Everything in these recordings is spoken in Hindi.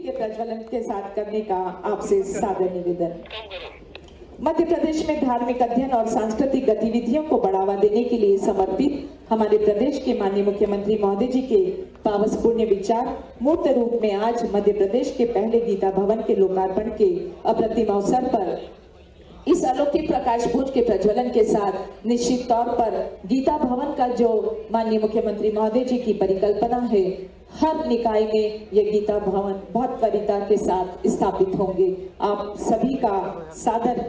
के प्रज्वलन के साथ करने का आपसे सादर निवेदन। मध्य प्रदेश में धार्मिक अध्ययन और सांस्कृतिक गतिविधियों को बढ़ावा देने के लिए समर्पित हमारे प्रदेश के माननीय मुख्यमंत्री महोदय जी के पावसपूर्ण विचार मूर्त रूप में आज मध्य प्रदेश के पहले गीता भवन के लोकार्पण के अप्रतिम अवसर पर इस अलौकिक प्रकाश पुंज के प्रज्वलन के साथ निश्चित तौर पर गीता भवन का जो माननीय मुख्यमंत्री महोदय जी की परिकल्पना है, हर निकाय में ये गीता भवन बहुत वरीयता के साथ स्थापित होंगे। आप सभी का सादर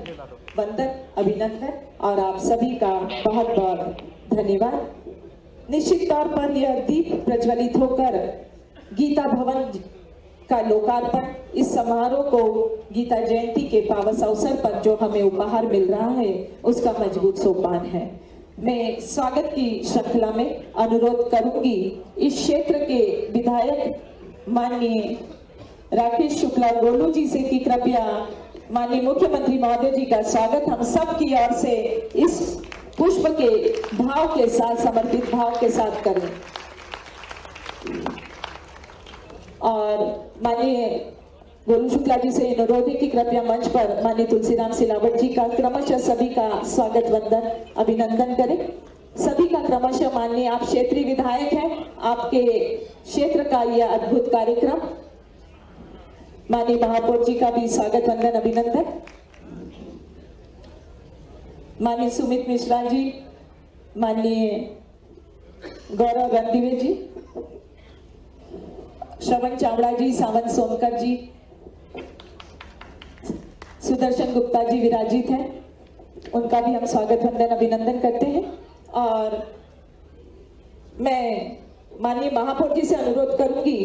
वंदन, अभिनंदन और आप सभी का बहुत बहुत धन्यवाद। निश्चित तौर पर यह दीप प्रज्वलित होकर गीता भवन का लोकार्पण इस समारोह को गीता जयंती के पावन अवसर पर जो हमें उपहार मिल रहा है उसका मजबूत सोपान है। मैं स्वागत की श्रृंखला में अनुरोध करूंगी इस क्षेत्र के विधायक माननीय राकेश शुक्ला गोलू जी से कि कृपया माननीय मुख्यमंत्री महोदय जी का स्वागत हम सब की ओर से इस पुष्प के भाव के साथ, समर्पित भाव के साथ करें। और माननीय गोलू शुक्ला जी से अनुरोध है कि कृपया मंच पर माननीय तुलसीराम सिलावट जी का क्रमशः सभी का स्वागत, वंदन, अभिनंदन करें। सभी का क्रमशः माननीय आप क्षेत्रीय विधायक हैं, आपके क्षेत्र का यह अद्भुत कार्यक्रम, माननीय महापौर जी का भी स्वागत, वंदन, अभिनंदन। माननीय सुमित मिश्रा जी, माननीय गौरव रणदिवे जी, श्रवण चावड़ा जी, सावंत सोनकर जी, सुदर्शन गुप्ता जी विराजित हैं, उनका भी हम स्वागत, वंदन, अभिनंदन करते हैं। और मैं माननीय महापौर जी से अनुरोध करूंगी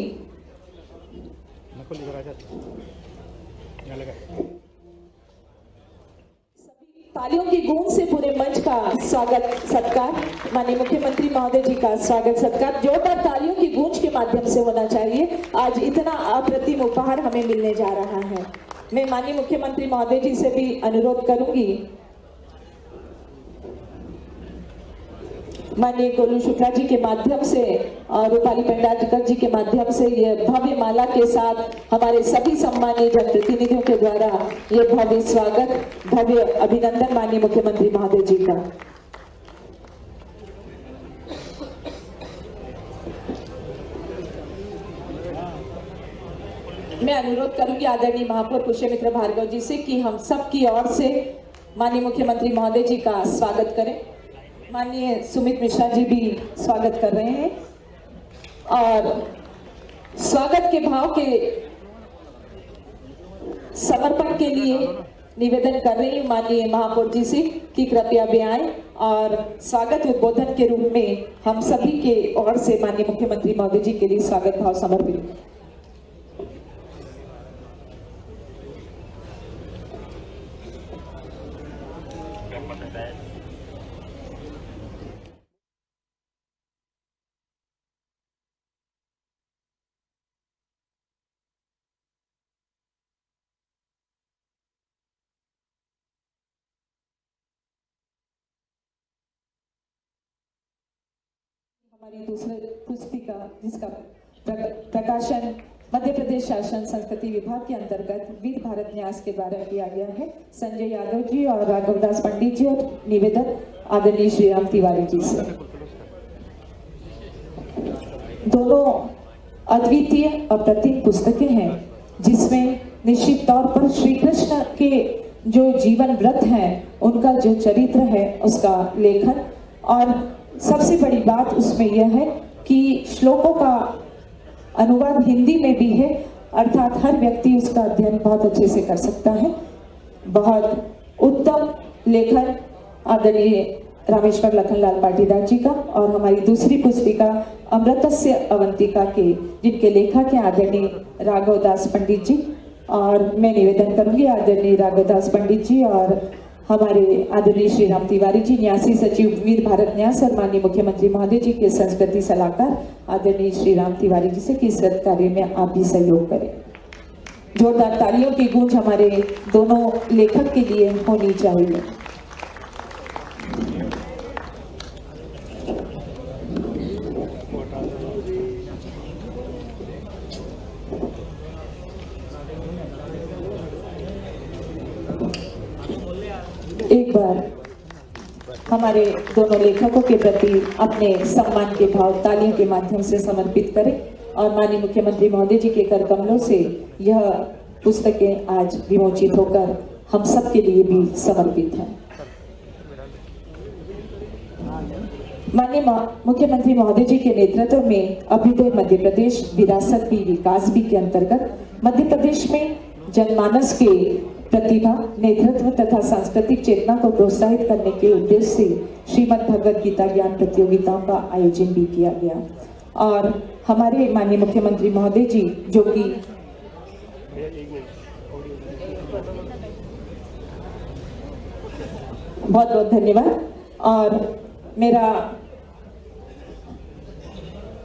तालियों की गूंज से पूरे मंच का स्वागत सत्कार, माननीय मुख्यमंत्री महोदय जी का स्वागत सत्कार जोरदार तालियों की गूंज के माध्यम से होना चाहिए। आज इतना अप्रतिम उपहार हमें मिलने जा रहा है। मैं माननीय मुख्यमंत्री महोदय जी से भी अनुरोध करूंगी, माननीय गोलू शुक्ला जी के माध्यम से और रूपाली पेंडारकर जी के माध्यम से ये भव्य माला के साथ हमारे सभी सम्मानीय जनप्रतिनिधियों के द्वारा ये भव्य स्वागत, भव्य अभिनंदन माननीय मुख्यमंत्री महोदय जी का। मैं अनुरोध करूंगी आदरणीय महापौर पुष्यमित्र भार्गव जी से कि हम सब की ओर से माननीय मुख्यमंत्री महोदय जी का स्वागत करें। माननीय सुमित मिश्रा जी भी स्वागत कर रहे हैं और स्वागत के भाव के समर्पण के लिए निवेदन कर रही हूं माननीय महापौर जी से कि कृपया भी आए और स्वागत उद्बोधन के रूप में हम सभी के ओर से माननीय मुख्यमंत्री महोदय जी के लिए स्वागत भाव समर्पित। हमारी दूसरी पुस्तिका जिसका प्रकाशन मध्य प्रदेश शासन संस्कृति विभाग के अंतर्गत वीर भारत न्यास के द्वारा किया गया है, संजय यादव जी और राघवदास पंडित जी, और निवेदन आदरणीय श्री राम तिवारी जी से। दोनों अद्वितीय अप्रतिम पुस्तकें हैं जिसमें निश्चित तौर पर श्री कृष्ण के जो जीवन व्रत है, उनका जो चरित्र है उसका लेखन, और सबसे बड़ी बात उसमें यह है कि श्लोकों का अनुवाद हिंदी में भी है, अर्थात हर व्यक्ति उसका अध्ययन बहुत अच्छे से कर सकता है। बहुत उत्तम लेखन आदरणीय रामेश्वर लखनलाल पाटीदार जी का, और हमारी दूसरी पुस्तिका अमृतस्य अवंतिका के जिनके लेखक हैं आदरणीय राघवदास पंडित जी, और मैं निवेदन करूंगी आदरणीय राघवदास पंडित जी और हमारे आदरणीय श्री राम तिवारी जी, न्यासी सचिव वीर भारत न्यास, और माननीय मुख्यमंत्री महोदय जी के संस्कृति सलाहकार आदरणीय श्री राम तिवारी जी से कि इस कार्य में आप भी सहयोग करें। जोरदार तालियों की गूंज हमारे दोनों लेखक के लिए होनी चाहिए। एक बार हमारे दोनों लेखकों के प्रति अपने सम्मान के भाव तालियों के माध्यम से समर्पित करें और माननीय मुख्यमंत्री महोदय जी के कर कमलों से यह पुस्तकें आज विमोचित होकर हम सब के लिए भी समर्पित हैं। माननीय मुख्यमंत्री महोदय जी के नेतृत्व में अभ्युदय मध्य प्रदेश विरासत भी विकास भी के अंतर्गत मध्य प्रदेश में जनमानस के प्रतिभा, नेतृत्व तथा सांस्कृतिक चेतना को प्रोत्साहित करने के उद्देश्य से श्रीमद् भगवद गीता ज्ञान प्रतियोगिताओं का आयोजन भी किया गया और हमारे माननीय मुख्यमंत्री महोदय जी जो कि बहुत बहुत धन्यवाद और मेरा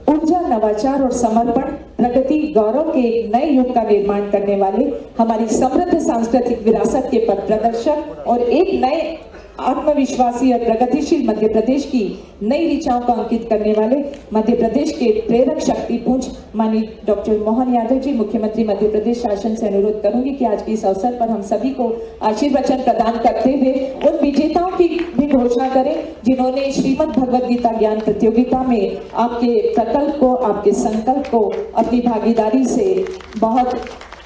ऊर्जा, नवाचार और समर्पण, प्रगति, गौरव के एक नए युग का निर्माण करने वाले हमारी समृद्ध सांस्कृतिक विरासत के पथ प्रदर्शक और एक नए आत्मविश्वासी और प्रगतिशील मध्य प्रदेश की नई ऋचाओं को अंकित करने वाले मध्य प्रदेश के प्रेरक शक्तिपुंज माननीय डॉक्टर मोहन यादव जी, मुख्यमंत्री मध्य प्रदेश शासन से अनुरोध करूंगी कि आज के इस अवसर पर हम सभी को आशीर्वचन प्रदान करते हुए उन विजेताओं की भी घोषणा करें जिन्होंने श्रीमद् भगवद गीता ज्ञान प्रतियोगिता में आपके प्रकल्प को, आपके संकल्प को अपनी भागीदारी से बहुत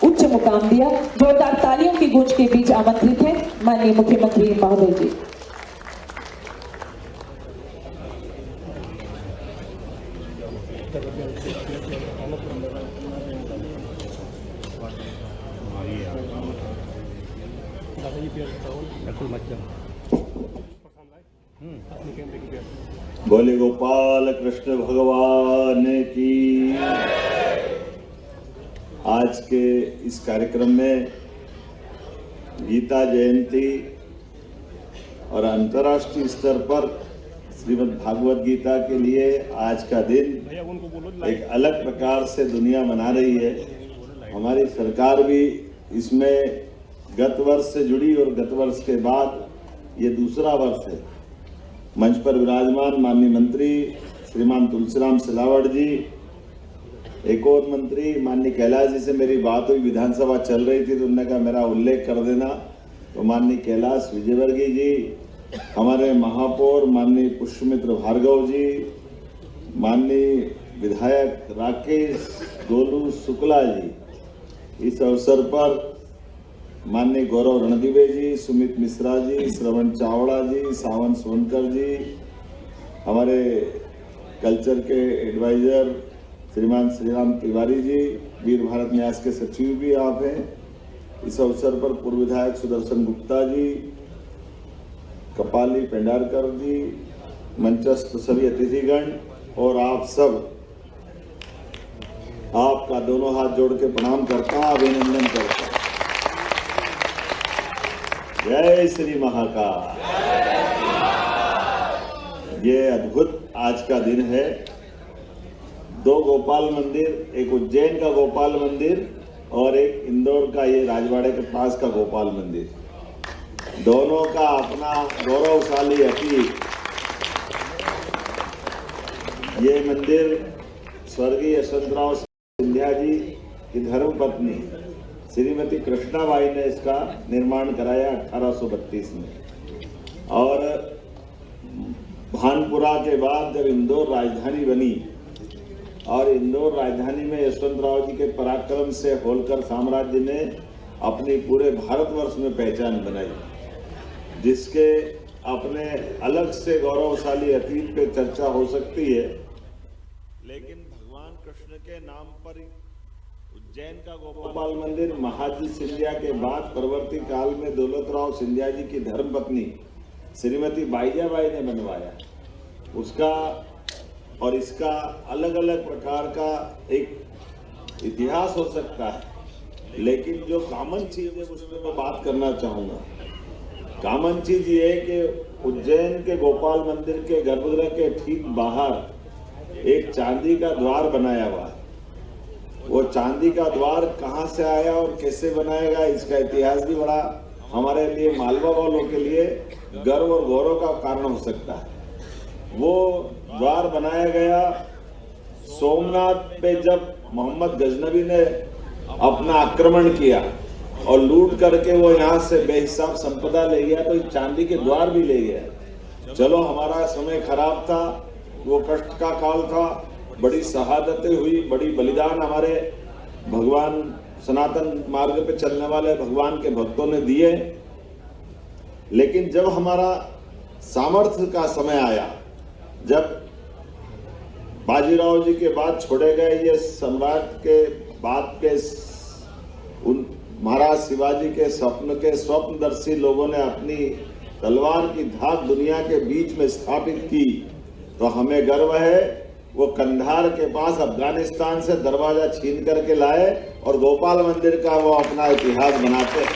उच्च मुकाम दिया। जोरदार तालियों की गूंज के बीच आमंत्रित हैं माननीय मुख्यमंत्री महोदय जी। बोले गोपाल कृष्ण भगवान की। आज के इस कार्यक्रम में गीता जयंती और अंतर्राष्ट्रीय स्तर पर श्रीमद् भागवत गीता के लिए आज का दिन एक अलग प्रकार से दुनिया मना रही है। हमारी सरकार भी इसमें गत वर्ष से जुड़ी और गत वर्ष के बाद ये दूसरा वर्ष है। मंच पर विराजमान माननीय मंत्री श्रीमान तुलसीराम सिलावट जी, एक और मंत्री माननीय कैलाश जी से मेरी बात हुई, विधानसभा चल रही थी तो उन्होंने कहा मेरा उल्लेख कर देना, तो माननीय कैलाश विजयवर्गीय जी, हमारे महापौर माननीय पुष्पमित्र भार्गव जी, माननीय विधायक राकेश गोलू शुक्ला जी, इस अवसर पर माननीय गौरव रणदीवे जी, सुमित मिश्रा जी, श्रवण चावड़ा जी, सावन सोनकर जी, हमारे कल्चर के एडवाइजर श्रीमान श्रीराम तिवारी जी, वीर भारत न्यास के सचिव भी आप हैं। इस अवसर पर पूर्व विधायक सुदर्शन गुप्ता जी, कपाली पेंडारकर जी, मंचस्थ सभी अतिथिगण और आप सब, आपका दोनों हाथ जोड़ के प्रणाम करता हूं, अभिनंदन करता हूं। जय श्री महाकाल। ये अद्भुत आज का दिन है। दो गोपाल मंदिर, एक उज्जैन का गोपाल मंदिर और एक इंदौर का ये राजवाड़े के पास का गोपाल मंदिर, दोनों का अपना गौरवशाली अतीत। ये मंदिर स्वर्गीय यशवंतराव सिंधिया जी की धर्मपत्नी श्रीमती कृष्णाबाई ने इसका निर्माण कराया 1832 में। और भानपुरा के बाद जब इंदौर राजधानी बनी और इंदौर राजधानी में यशवंतराव जी के पराक्रम से होलकर साम्राज्य ने अपनी पूरे भारतवर्ष में पहचान बनाई, जिसके अपने अलग से गौरवशाली अतीत पे चर्चा हो सकती है, लेकिन भगवान कृष्ण के नाम पर उज्जैन का गोपाल मंदिर महाजी सिंधिया के बाद परवर्ती काल में दौलतराव सिंधिया जी की धर्मपत्नी श्रीमती बाईजाबाई ने बनवाया। उसका और इसका अलग अलग प्रकार का एक इतिहास हो सकता है, लेकिन जो कॉमन चीज है उस पर मैं बात करना चाहूंगा। कॉमन चीज ये है कि उज्जैन के गोपाल मंदिर के गर्भगृह के ठीक बाहर एक चांदी का द्वार बनाया हुआ है। वो चांदी का द्वार कहाँ से आया और कैसे बनाएगा, इसका इतिहास भी बड़ा हमारे लिए, मालवा वालों के लिए गर्व और गौरव का कारण हो सकता है। वो द्वार बनाया गया सोमनाथ पे जब मोहम्मद गजनबी ने अपना आक्रमण किया और लूट करके वो यहाँ से बेहिसाब संपदा ले गया, तो चांदी के द्वार भी ले गया। चलो हमारा समय खराब था, वो कष्ट का काल था, बड़ी शहादतें हुई, बड़ी बलिदान हमारे भगवान सनातन मार्ग पे चलने वाले भगवान के भक्तों ने दिए। लेकिन जब हमारा सामर्थ्य का समय आया, जब बाजीराव जी के बाद छोड़े गए ये सम्राट के बाद के उन महाराज शिवाजी के स्वप्नदर्शी लोगों ने अपनी तलवार की धाक दुनिया के बीच में स्थापित की, तो हमें गर्व है। वो कंधार के पास अफगानिस्तान से दरवाजा छीन करके लाए और गोपाल मंदिर का वो अपना इतिहास बनाते हैं,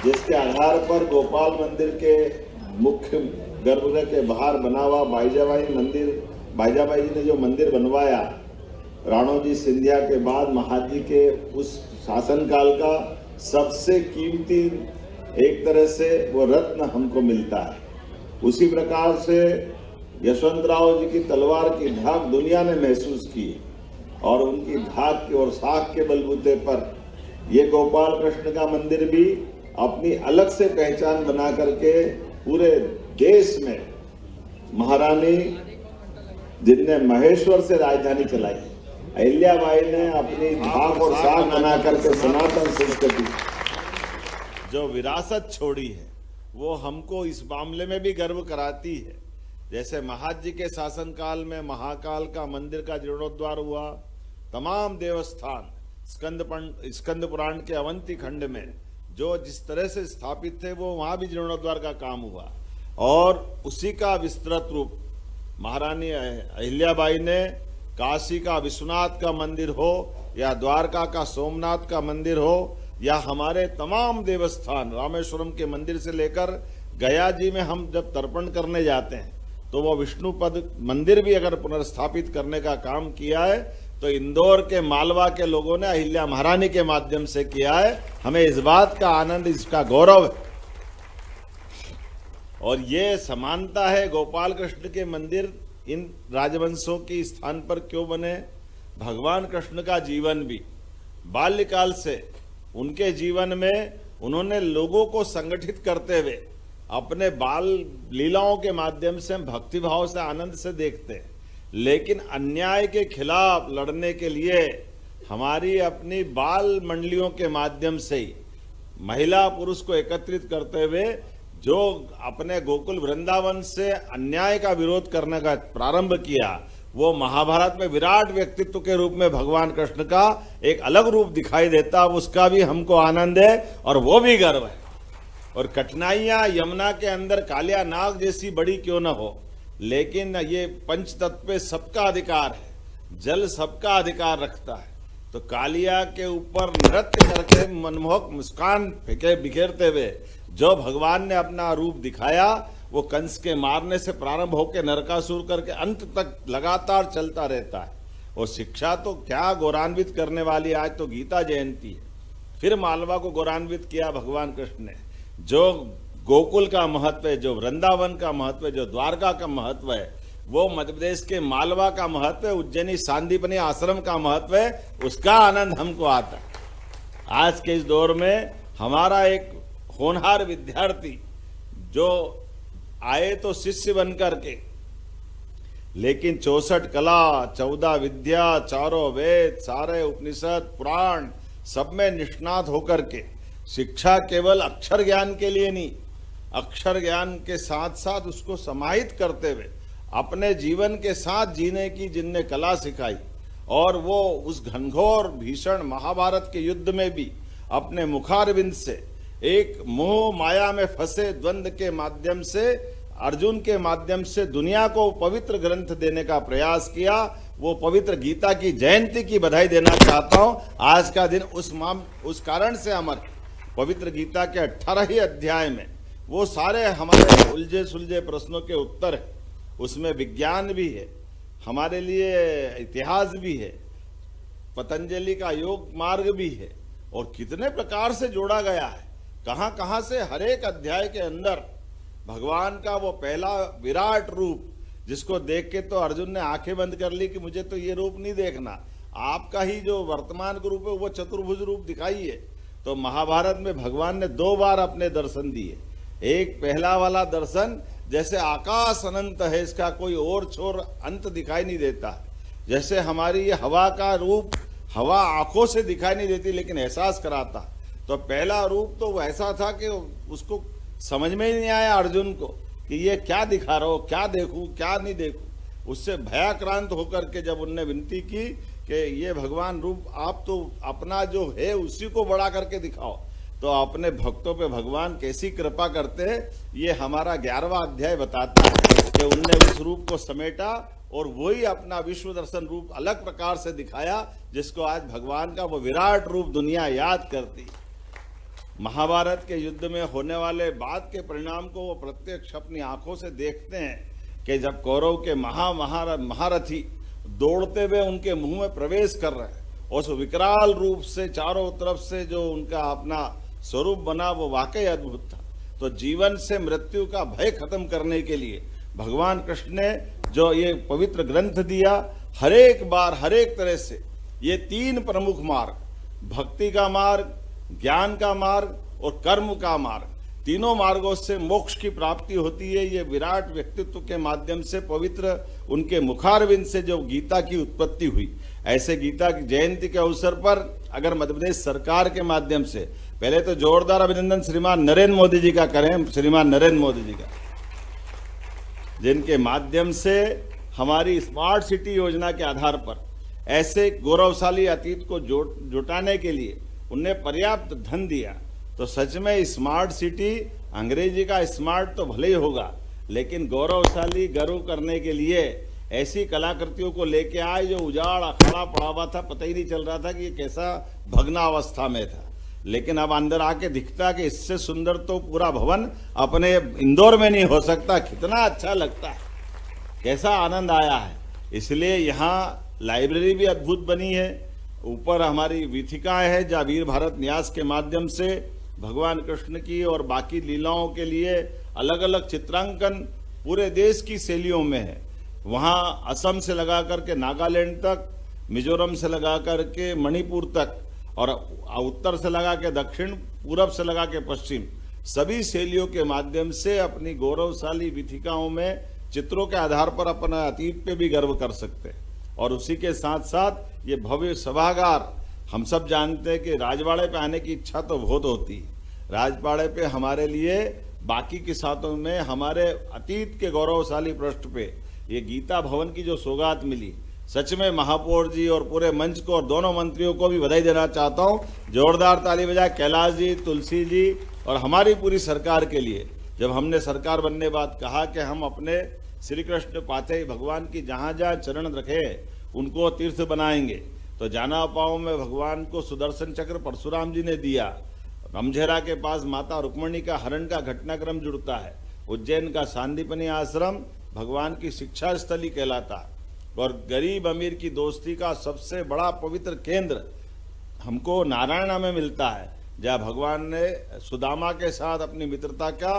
जिसके आधार पर गोपाल मंदिर के मुख्य गर्भगृह के बाहर बना हुआ बाईजाबाई जी ने जो मंदिर बनवाया, राणोजी सिंधिया के बाद महाजी के उस शासनकाल का सबसे कीमती एक तरह से वो रत्न हमको मिलता है। उसी प्रकार से यशवंतराव जी की तलवार की धाक दुनिया ने महसूस की और उनकी धाक की और साख के बलबूते पर ये गोपाल कृष्ण का मंदिर भी अपनी अलग से पहचान बना करके पूरे देश में महारानी जिनने महेश्वर से राजधानी चलाई, अहिल्याबाई ने अपनी धाक और साख बना करके सनातन संस्कृति जो विरासत छोड़ी है वो हमको इस मामले में भी गर्व कराती है। जैसे महाजी के शासनकाल में महाकाल का मंदिर का जीर्णोद्धार हुआ, तमाम देवस्थान स्कंद पुराण के अवंती खंड में जो जिस तरह से स्थापित थे वो वहां भी जीर्णोद्धार का काम हुआ, और उसी का विस्तृत रूप महारानी अहिल्याबाई ने काशी का विश्वनाथ का मंदिर हो या द्वारका का सोमनाथ का मंदिर हो या हमारे तमाम देवस्थान रामेश्वरम के मंदिर से लेकर गया जी में हम जब तर्पण करने जाते हैं तो वो विष्णुपद मंदिर भी अगर पुनर्स्थापित करने का काम किया है तो इंदौर के मालवा के लोगों ने अहिल्या महारानी के माध्यम से किया है। हमें इस बात का आनंद, इसका गौरव है। और ये समानता है गोपाल कृष्ण के मंदिर इन राजवंशों के स्थान पर क्यों बने। भगवान कृष्ण का जीवन भी बाल्यकाल से उनके जीवन में उन्होंने लोगों को संगठित करते हुए अपने बाल लीलाओं के माध्यम से भक्ति भाव से आनंद से देखते हैं, लेकिन अन्याय के खिलाफ लड़ने के लिए हमारी अपनी बाल मंडलियों के माध्यम से ही महिला पुरुष को एकत्रित करते हुए जो अपने गोकुल वृंदावन से अन्याय का विरोध करने का प्रारंभ किया, वो महाभारत में विराट व्यक्तित्व के रूप में भगवान कृष्ण का एक अलग रूप दिखाई देता, उसका भी हमको आनंद है और वो भी गर्व है। और कठिनाइयां यमुना के अंदर कालिया नाग जैसी बड़ी क्यों न हो, लेकिन ये पंच तत्व पे सबका अधिकार है, जल सबका अधिकार रखता है। तो कालिया के ऊपर नृत्य करके मनमोहक मुस्कान बिखेरते हुए जो भगवान ने अपना रूप दिखाया, वो कंस के मारने से प्रारंभ होकर नरकासुर करके अंत तक लगातार चलता रहता है। और शिक्षा तो क्या गौरवान्वित करने वाली, आज तो गीता जयंती है, फिर मालवा को गौरवान्वित किया भगवान कृष्ण ने। जो गोकुल का महत्व है, जो वृंदावन का महत्व है, जो द्वारका का महत्व है, वो मध्य प्रदेश के मालवा का महत्व है, उज्जैनी सांदीपनी आश्रम का महत्व है, उसका आनंद हमको आता है। आज के इस दौर में हमारा एक होनहार विद्यार्थी जो आए तो शिष्य बनकर के, लेकिन 64 कला 14 विद्या चारों वेद सारे उपनिषद पुराण सब में निष्णात होकर के शिक्षा केवल अक्षर ज्ञान के लिए नहीं, अक्षर ज्ञान के साथ साथ उसको समाहित करते हुए अपने जीवन के साथ जीने की जिनने कला सिखाई, और वो उस घनघोर भीषण महाभारत के युद्ध में भी अपने मुखारविंद से एक मोह माया में फंसे द्वंद्व के माध्यम से अर्जुन के माध्यम से दुनिया को पवित्र ग्रंथ देने का प्रयास किया। वो पवित्र गीता की जयंती की बधाई देना चाहता हूं। आज का दिन उस कारण से अमर, पवित्र गीता के 18 ही अध्याय में वो सारे हमारे उलझे सुलझे प्रश्नों के उत्तर है। उसमें विज्ञान भी है, हमारे लिए इतिहास भी है, पतंजलि का योग मार्ग भी है, और कितने प्रकार से जोड़ा गया है। कहां कहां से हर एक अध्याय के अंदर भगवान का वो पहला विराट रूप जिसको देख के तो अर्जुन ने आंखें बंद कर ली कि मुझे तो ये रूप नहीं देखना। आपका ही जो वर्तमान रूप है वो चतुर्भुज रूप दिखाई है। तो महाभारत में भगवान ने 2 बार अपने दर्शन दिए। एक पहला वाला दर्शन जैसे आकाश अनंत है, इसका कोई और छोर अंत दिखाई नहीं देता। जैसे हमारी ये हवा का रूप, हवा आंखों से दिखाई नहीं देती लेकिन एहसास कराता। तो पहला रूप तो वैसा था कि उसको समझ में ही नहीं आया अर्जुन को कि ये क्या दिखा रहा हो, क्या देखूं क्या नहीं देखूं। उससे भयाक्रांत होकर के जब उनने विनती की कि ये भगवान रूप आप तो अपना जो है उसी को बड़ा करके दिखाओ, तो अपने भक्तों पे भगवान कैसी कृपा करते हैं ये हमारा 11वां अध्याय बताता है कि उनने उस रूप को समेटा और वही अपना विश्व दर्शन रूप अलग प्रकार से दिखाया, जिसको आज भगवान का वो विराट रूप दुनिया याद करती। महाभारत के युद्ध में होने वाले बाद के परिणाम को वो प्रत्यक्ष अपनी आंखों से देखते हैं कि जब कौरव के महारथी दौड़ते हुए उनके मुंह में प्रवेश कर रहे हैं, उस विकराल रूप से चारों तरफ से जो उनका अपना स्वरूप बना वो वाकई अद्भुत था। तो जीवन से मृत्यु का भय खत्म करने के लिए भगवान कृष्ण ने जो ये पवित्र ग्रंथ दिया, हर एक बार हर एक तरह से ये 3 प्रमुख मार्ग, भक्ति का मार्ग, ज्ञान का मार्ग और कर्म का मार्ग, तीनों मार्गों से मोक्ष की प्राप्ति होती है। ये विराट व्यक्तित्व के माध्यम से पवित्र उनके मुखारविंद से जो गीता की उत्पत्ति हुई, ऐसे गीता की जयंती के अवसर पर अगर मध्य प्रदेश सरकार के माध्यम से पहले तो जोरदार अभिनंदन श्रीमान नरेंद्र मोदी जी का करें, श्रीमान नरेंद्र मोदी जी का, जिनके माध्यम से हमारी स्मार्ट सिटी योजना के आधार पर ऐसे गौरवशाली अतीत को जुटाने के लिए उनने पर्याप्त धन दिया। तो सच में स्मार्ट सिटी, अंग्रेजी का स्मार्ट तो भले ही होगा लेकिन गौरवशाली गर्व करने के लिए ऐसी कलाकृतियों को लेके आए जो उजाड़ अखाड़ा पड़ा हुआ था, पता ही नहीं चल रहा था कि ये कैसा भग्नावस्था में था। लेकिन अब अंदर आके दिखता कि इससे सुंदर तो पूरा भवन अपने इंदौर में नहीं हो सकता। कितना अच्छा लगता है, कैसा आनंद आया है। इसलिए यहाँ लाइब्रेरी भी अद्भुत बनी है। ऊपर हमारी वीथिकाएं हैं जहाँ वीर भारत न्यास के माध्यम से भगवान कृष्ण की और बाकी लीलाओं के लिए अलग अलग चित्रांकन पूरे देश की शैलियों में है। वहाँ असम से लगा करके नागालैंड तक, मिजोरम से लगा करके मणिपुर तक, और उत्तर से लगा के दक्षिण, पूरब से लगा के पश्चिम, सभी शैलियों के माध्यम से अपनी गौरवशाली वीथिकाओं में चित्रों के आधार पर अपना अतीत पे भी गर्व कर सकते हैं। और उसी के साथ साथ ये भव्य सभागार, हम सब जानते हैं कि राजवाड़े पे आने की इच्छा तो बहुत होती है। राजवाड़े पे हमारे लिए बाकी के साथों में हमारे अतीत के गौरवशाली पृष्ठ पे ये गीता भवन की जो सौगात मिली, सच में महापौर जी और पूरे मंच को और दोनों मंत्रियों को भी बधाई देना चाहता हूँ। जोरदार ताली बजाए कैलाश जी, तुलसी जी और हमारी पूरी सरकार के लिए। जब हमने सरकार बनने बाद कहा कि हम अपने श्री कृष्ण पातशाही भगवान की जहाँ जहाँ चरण रखे उनको तीर्थ बनाएंगे, तो जाना पाओ में भगवान को सुदर्शन चक्र परशुराम जी ने दिया। रमझेरा के पास माता रुक्मणी का हरण का घटनाक्रम जुड़ता है। उज्जैन का सांदीपनी आश्रम भगवान की शिक्षा स्थली कहलाता है। और गरीब अमीर की दोस्ती का सबसे बड़ा पवित्र केंद्र हमको नारायणा में मिलता है, जहाँ भगवान ने सुदामा के साथ अपनी मित्रता का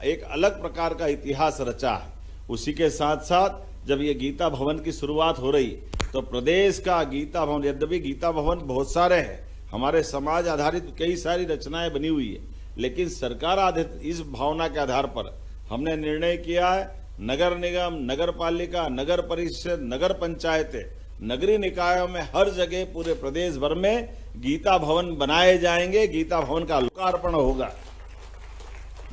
एक अलग प्रकार का इतिहास रचा है। उसी के साथ साथ जब ये गीता भवन की शुरुआत हो रही तो प्रदेश का गीता भवन, यद्यपि गीता भवन बहुत सारे हैं, हमारे समाज आधारित कई सारी रचनाएं बनी हुई है, लेकिन सरकार आधारित इस भावना के आधार पर हमने निर्णय किया है नगर निगम, नगर पालिका, नगर परिषद, नगर पंचायतें, नगरीय निकायों में हर जगह पूरे प्रदेश भर में गीता भवन बनाए जाएंगे। गीता भवन का लोकार्पण होगा,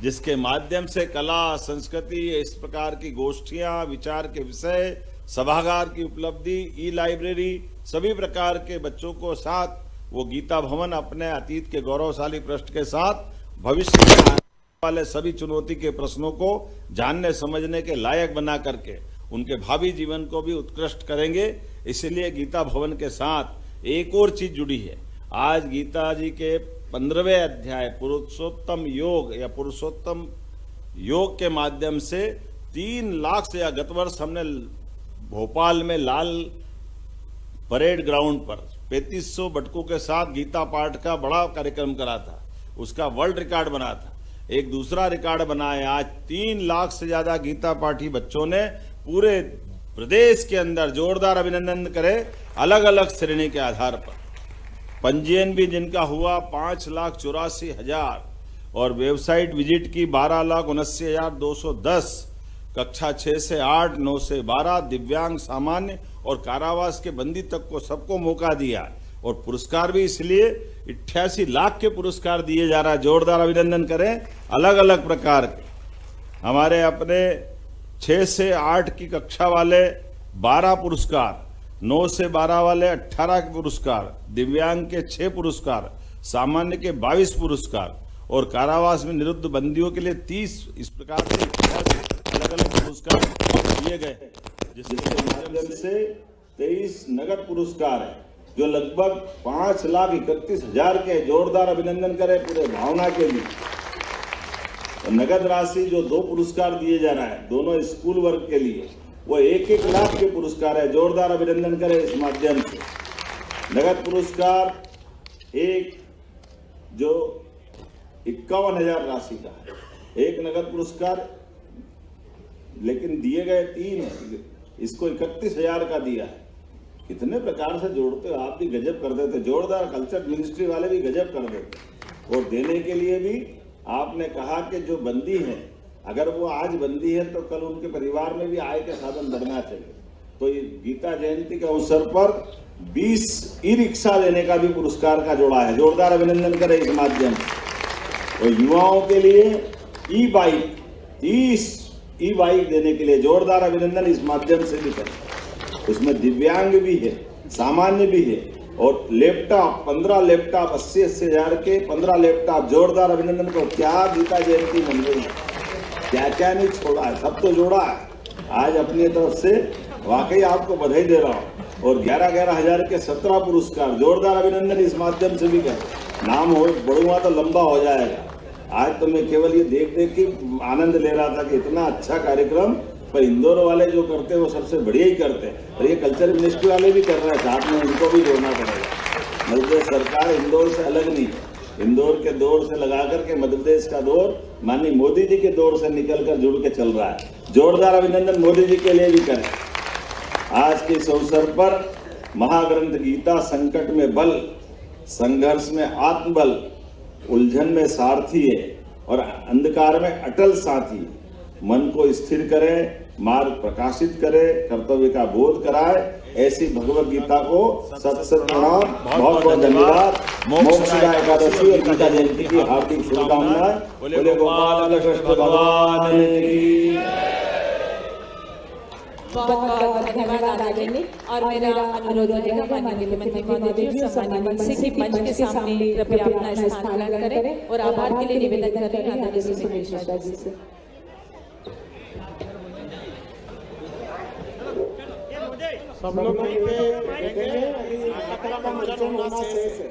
जिसके माध्यम से कला, संस्कृति, इस प्रकार की गोष्ठियां, विचार के विषय, सभागार की उपलब्धि, ई लाइब्रेरी, सभी प्रकार के बच्चों को साथ वो गीता भवन अपने अतीत के गौरवशाली पृष्ठ के साथ भविष्य में आने वाले सभी चुनौती के प्रश्नों को जानने समझने के लायक बना करके उनके भावी जीवन को भी उत्कृष्ट करेंगे। इसलिए गीता भवन के साथ एक और चीज जुड़ी है। आज गीता जी के 15वें अध्याय पुरुषोत्तम योग या पुरुषोत्तम योग के माध्यम से 3 लाख से, गत वर्ष हमने भोपाल में लाल परेड ग्राउंड पर 3500 बटकों के साथ गीता पाठ का बड़ा कार्यक्रम करा था, उसका वर्ल्ड रिकॉर्ड बना था। एक दूसरा रिकॉर्ड बना है, आज 3 लाख से ज्यादा गीता पाठी बच्चों ने पूरे प्रदेश के अंदर जोरदार अभिनंदन करें अलग अलग श्रेणी के आधार पर। पंजीयन भी जिनका हुआ 5,84,000 और वेबसाइट विजिट की 12,79,210, कक्षा 6 से 8, 9 से 12, दिव्यांग, सामान्य और कारावास के बंदी तक को सबको मौका दिया और पुरस्कार भी इसलिए 88 लाख के पुरस्कार दिए जा रहा है। जोरदार अभिनंदन करें अलग अलग प्रकार के। हमारे अपने 6 से 8 की कक्षा वाले 12 पुरस्कार, 9 से 12 वाले 18 पुरस्कार, दिव्यांग के 6 पुरस्कार, सामान्य के 22 पुरस्कार और कारावास में निरुद्ध बंदियों के लिए 30, इस प्रकार से 88 अलग अलग पुरस्कार दिए गए, जिसके माध्यम से 23 नगद पुरस्कार है जो लगभग 5,31,000 के। जोरदार अभिनंदन करें पूरे भावना के लिए। और नगद राशि जो 2 पुरस्कार दिए जा रहा है दोनों स्कूल वर्ग के लिए, वो 1-1 लाख के पुरस्कार है। जोरदार अभिनंदन करें इस माध्यम से। नगद पुरस्कार एक जो 51,000 राशि का है, एक नगद पुरस्कार, लेकिन दिए गए 3 है, इसको 31,000 का दिया है। कितने प्रकार से जोड़ते हो, आप भी गजब कर देते। जोरदार, कल्चर मिनिस्ट्री वाले भी गजब कर देते। और देने के लिए भी आपने कहा कि जो बंदी है, अगर वो आज बंदी है तो कल उनके परिवार में भी आय के साधन बढ़ना चाहिए। तो ये गीता जयंती के अवसर पर 20 ई-रिक्शा लेने का भी पुरस्कार का जोड़ा है। जोरदार अभिनंदन करें इस माध्यम से। और युवाओं के लिए ई-बाइक, 30 ई-बाइक देने के लिए जोरदार अभिनंदन इस माध्यम से भी करें। उसमें दिव्यांग भी है, सामान्य भी है और लैपटॉप 15 लैपटॉप 80,000 के 15 लैपटॉप। जोरदार अभिनंदन को। क्या गीता जयंती मन गई, क्या क्या नहीं छोड़ा है, सब तो जोड़ा है। आज अपनी तरफ से वाकई आपको बधाई दे रहा हूँ। और 11-11 हजार के 17 पुरस्कार। जोरदार अभिनंदन इस माध्यम से भी करें। नाम हो बढ़ूंगा तो लंबा हो जाएगा। आज तो मैं केवल ये देख देख के आनंद ले रहा था कि इतना अच्छा कार्यक्रम, पर इंदौर वाले जो करते हैं वो सबसे बढ़िया ही करते हैं। और ये कल्चर मिनिस्ट्री वाले भी कर रहे हैं, साथ में उनको भी जोड़ना पड़ेगा। मध्य प्रदेश सरकार इंदौर से अलग नहीं है। इंदौर के दौर से लगा करके मध्य प्रदेश का दौर माननीय मोदी जी के दौर से निकल कर जुड़ के चल रहा है। जोरदार अभिनंदन मोदी जी के लिए भी करें। आज के इस अवसर पर महाग्रंथ गीता संकट में बल, संघर्ष में आत्मबल, उलझन में सारथी है और अंधकार में अटल साथी है। मन को स्थिर करे, मार्ग प्रकाशित करे, कर्तव्य का बोध कराए। ऐसी भगवत गीता को सत प्रणाम, बहुत बहुत धन्यवाद। मोक्षदा एकादशी और गीता जयंती की हार्दिक शुभकामनाएं। बोले गोपाल कृष्ण भगवान की। बहुत धन्यवाद आदरणीय। और मेरा अनुरोध रहेगा माननीय मुख्यमंत्री महोदय जी और सम्मानीय मंत्री जी मंच के सामने कृपया अपना स्थान ग्रहण करें और आभार के लिए निवेदन कर रहे हैं आदरणीय सुरेश मिश्रा जी से। सब लोग वहीं पे बैठेंगे, अभी का मंचन होना शेष है।